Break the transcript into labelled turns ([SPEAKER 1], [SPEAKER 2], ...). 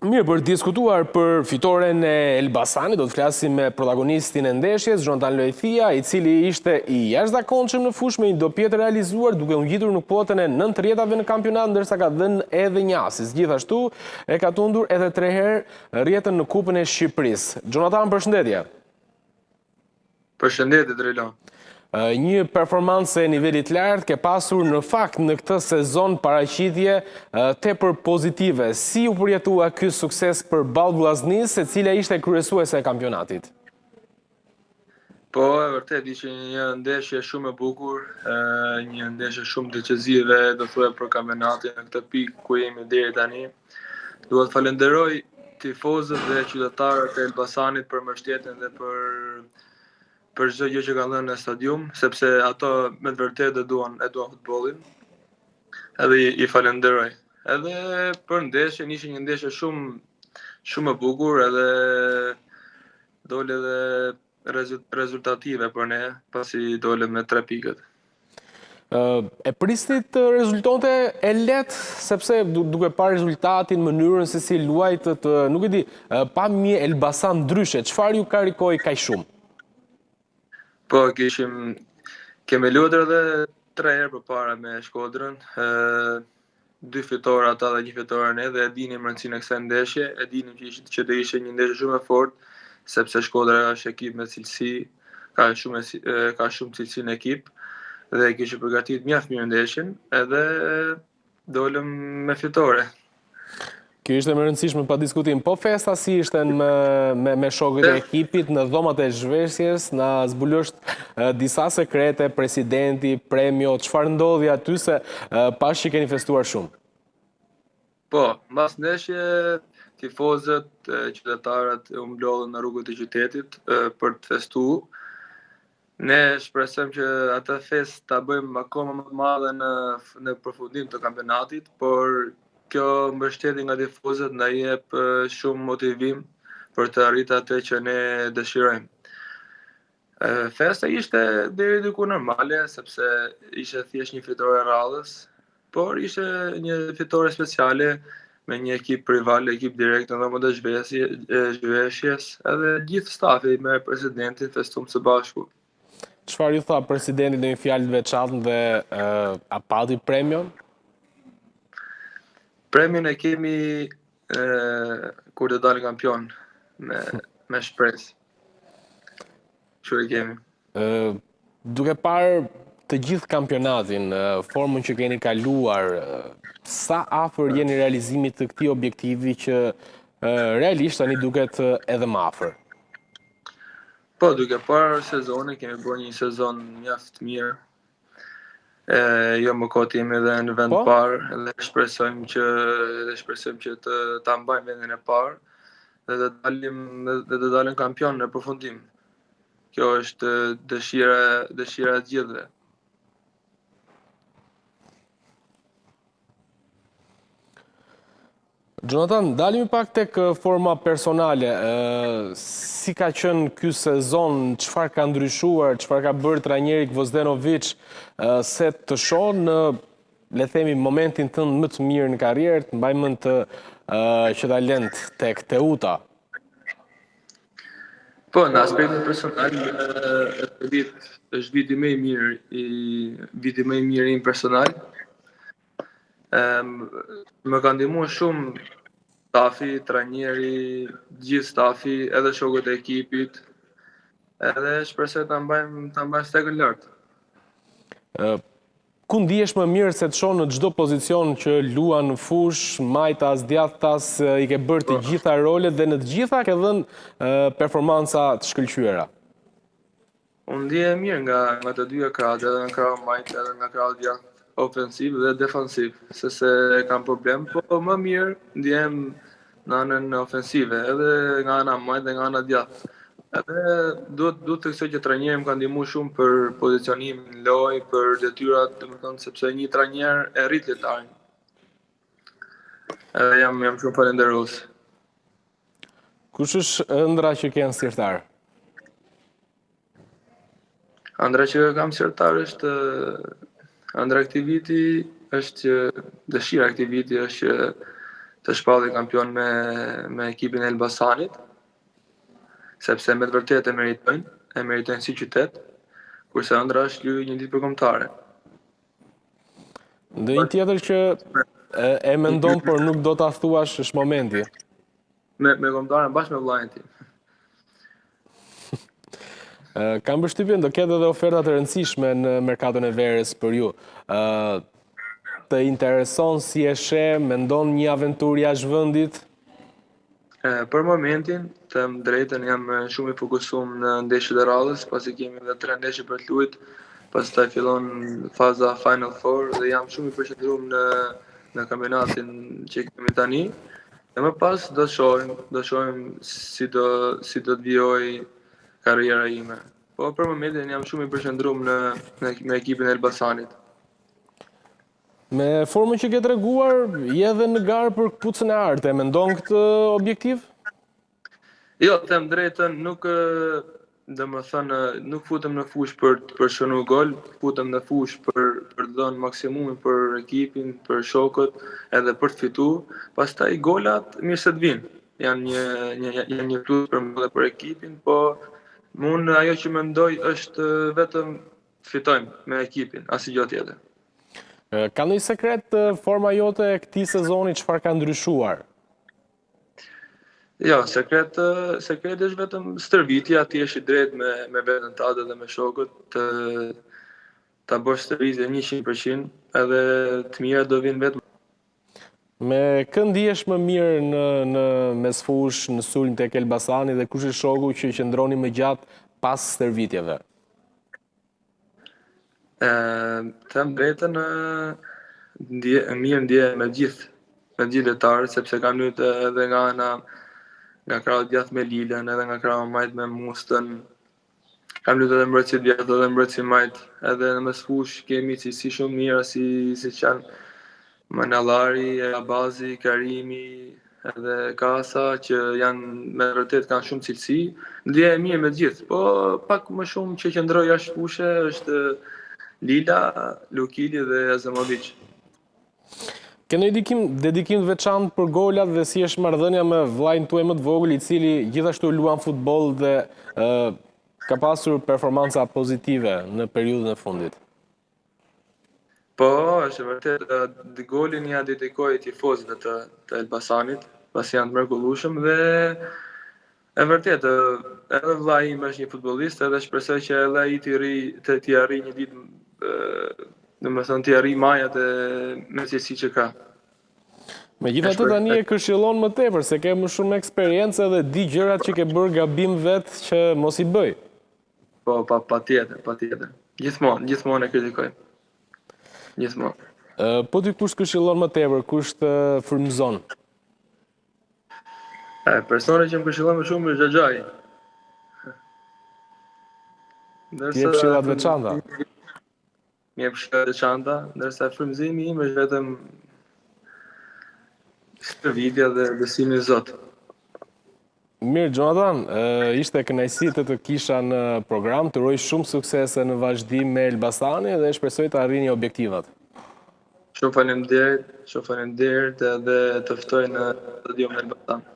[SPEAKER 1] Mirë, për diskutuar për fitoren e Elbasanit, do të flasim me protagonistin e ndeshjes, Jonathan Lojthia, i cili ishte i jashtëzakonshëm në fushë me një dopjetë realizuar duke u ngjitur në kuotën e 9 rrjetave në kampionat, ndërsa ka dhënë edhe një asis. Gjithashtu e ka tundur edhe 3 herë rrjetën në Kupën e Shqipërisë. Jonathan, përshëndetje.
[SPEAKER 2] Përshëndetje, Drejlon.
[SPEAKER 1] Një performancë e nivelit lartë ke pasur në fakt në këtë sezon paraqitje tepër pozitive. Si u përjetua ky sukses për Ballë Vllaznisë, e cila ishte kryesuese e kampionatit?
[SPEAKER 2] Po, e vërtet ishte një ndeshje shumë e bukur, një ndeshje shumë decisive, do thuaj për kampionatin në këtë pikë ku jemi deri tani. Dua të falenderoj tifozët dhe qytetarët e Elbasanit për mbështetjen dhe për çdo gjë që kanë dhënë në stadium, sepse ato me të vërtetë e duan futbollin. Edhe i falenderoj. Edhe për ndeshjen, ishte një ndeshje shumë e bukur, edhe dole edhe rezultative për ne, pasi dole me 3 pikët.
[SPEAKER 1] E prisnit rezultate e lehtë, sepse duke parë rezultatin, mënyrën se si luajtët, nuk e di, pa një Elbasan ndryshe, çfarë ju karikoi kaq shumë?
[SPEAKER 2] Po, kemi luajtur edhe 3 herë përpara me Shkodrën, 2 fitore ata dhe 1 fitore ne, dhe e dinim rëndësinë e kësaj ndeshje, e dinim që do ishte një ndeshje shumë e fortë, sepse Shkodra është ekip me cilësi, ka shumë cilësi në ekip, dhe kishte përgatitur mjaft mirë ndeshjen, edhe dolëm me fitore.
[SPEAKER 1] Kjo ishte më rëndësishme pa diskutim. Po festa si ishte me shokët e ekipit në dhomat e zhveshjes, na zbulosht disa sekrete, presidenti, premio, çfarë ndodhi aty se pash që keni festuar shumë?
[SPEAKER 2] Po, mbas ndeshje, tifozët, qytetarët u mblodhën në rrugët e qytetit për të festuar. Ne shpresojmë që atë fest ta bëjmë akoma më të madhe në përfundim të kampionatit, por kjo mbështetje nga tifozët na jep shumë motivim për të arritur atë që ne dëshirojmë. Festa ishte deri diku normale, sepse ishte thjesht një fitore radhës, por ishte një fitore speciale me një ekip rival, ekip direkt në dhomat e zhveshjes, edhe gjithë stafi me presidentin festuam së bashku.
[SPEAKER 1] Çfarë ju tha presidenti në një fjalë të veçantë dhe a pati premion?
[SPEAKER 2] Premion e kemi kur të dalë kampion me shpresë. Kështu e kemi.
[SPEAKER 1] Duke parë të gjithë kampionatin, formën që keni kaluar, sa afër jeni realizimit të këtij objektivi që realisht tani duket edhe më afër?
[SPEAKER 2] Po, duke parë sezonin, kemi bërë një sezon mjaft mirë. Jo më kot jemi edhe në vend parë, dhe shpresojmë që ta mbajmë vendin e parë dhe të dalim kampion në përfundim. Kjo është dëshira e gjithëve.
[SPEAKER 1] Jonathan, dalimi pak tek forma personale. Si ka qenë ky sezon, çfarë ka ndryshuar, çfarë ka bërë trajneri Gvozdenovic se të shoh në, le të themi, momentin tënd më të mirë në karrierë, të mbaj mend që ta lënd tek Teuta?
[SPEAKER 2] Po, në aspektin personal, është viti më i mirë im personal. Më ka ndihmuar shumë stafi, trajneri, gjithë stafi, edhe shokët e ekipit, edhe shpresoj ta mbajmë stekën lart.
[SPEAKER 1] Ku ndihesh më mirë se të shoh në çdo pozicion që luan në fushë, majtas, djathtas, i ke bërë të gjitha rolet dhe në të gjitha ke dhënë performanca të shkëlqyera?
[SPEAKER 2] Unë ndihem mirë nga të dyja krahët, edhe nga krahu majt, edhe nga krahu djathtë, ofensiv dhe defensiv, se kam problem, po më mirë ndihem në anën ofensive, edhe nga ana majt dhe nga ana djathtë. Edhe duhet të theksoj që trajneri më ka ndihmuar shumë për pozicionimin në lojë, për detyrat, domethënë sepse një trajner e rrit lojtarin. Edhe jam shumë falenderos.
[SPEAKER 1] Kush është ëndra që ke në sirtar?
[SPEAKER 2] Ëndra që kam sirtar është ëndra aktiviti, është që dëshira aktiviti është që të shpalli kampion me ekipin e Elbasanit, sepse me të vërtet e meritojnë si qytet, kurse ëndra është luajë një ditë përkombëtare.
[SPEAKER 1] Dhe një tjetër që e mendon, por nuk do ta thuash është momenti.
[SPEAKER 2] Me kombëtaren bashkë me vllajën tim.
[SPEAKER 1] Kam përshtypjen do ketë edhe oferta të rëndësishme në merkaton e verës për ju. Të intereson si e sheh, mendon një aventurë jashtë vendit?
[SPEAKER 2] Për momentin, të më drejtën, jam shumë i fokusuar në ndeshjet e radhës, pasi kemi edhe 3 ndeshje për të luajtur, pastaj fillon faza Final Four dhe jam shumë i përqendruar në kampionatin që kemi tani. Dhe më pas do shohim si do të vijoj karriera ime. Po për momentin jam shumë i përqendruar me ekipin e Elbasanit.
[SPEAKER 1] Me formën që ke treguar, je edhe në garë për kputucën e artë, e mendon këtë objektiv?
[SPEAKER 2] Jo, them drejtën, nuk futem në fushë për shënu gol, futem në fushë për të dhënë maksimumin për ekipin, për shokët, edhe për të fituar. Pastaj golat mirë se të vinë. Janë një plus për mua dhe për ekipin, po unë ajo që mendoj është vetëm fitojmë me ekipin, asgjë tjetër.
[SPEAKER 1] Ka ndonjë sekret forma jote e këtij sezoni, çfarë ka ndryshuar?
[SPEAKER 2] Jo, sekreti është vetëm stërvitja, ti je i drejtë me veten tënde dhe me shokët, ta bësh stërvitje 100%, edhe të mira do vinë vetëm.
[SPEAKER 1] Me kë ndihesh më mirë në mesfush, në sulm tek Elbasani dhe kush është shoku që qëndroni më gjatë pas stërvitjeve?
[SPEAKER 2] Them drejtën, mirë ndjehem me gjithë lojtarët, sepse kam luajtur edhe nga krahët djathtë me Lilën, edhe nga krahët majt me Mustën. Kam luajtur edhe mbrojtësi djathtë edhe mbrojtësi majt, edhe në mesfush kemi si shumë mira si që janë Manallari, Abazi, Karimi, edhe Kasa, që janë me vërtet kanë shumë cilësi. Ndjehem mirë me gjithë, po pak më shumë që qëndroj jashtë fushë është Lila, Lukili dhe Azamovic.
[SPEAKER 1] Ke ndonjë dedikim të veçantë për golat dhe si është marrëdhënia me vllajën tuaj më të vogël, i cili gjithashtu luan futboll dhe ka pasur performanca pozitive në periudhën e fundit?
[SPEAKER 2] Po, është vërtet, golin ja dedikoj tifozëve të Elbasanit, pasi janë të mrekullueshëm dhe e vërtet, edhe vllai im është një futbollist, edhe shpresoj që edhe ai t'i arrijë një ditë, domethënë t'i arrijë majat e me cilësi që ka.
[SPEAKER 1] Megjithatë tani e këshillon më tepër, se ke më shumë eksperiencë dhe di gjërat që ke bërë gabim vetë që mos i bëj.
[SPEAKER 2] Po, patjetër. Gjithmonë e kritikoj. Gjithmonë.
[SPEAKER 1] Po ti kush këshillon më tepër, kush të frymëzon?
[SPEAKER 2] Personi që më këshillon më shumë është Xhaxhai.
[SPEAKER 1] Ti jep këshillat veçanta.
[SPEAKER 2] Mi jep këshillat veçanta, ndërsa frymëzimi im është vetëm stërvitja dhe besimi në Zot.
[SPEAKER 1] Mirë, Jonathan, ishte kënaqësi të kisha në program, të uroj shumë suksese në vazhdim me Elbasani dhe shpresoj të arrini objektivat.
[SPEAKER 2] Shumë faleminderit edhe të ftoj në stadiumin e Elbasanit.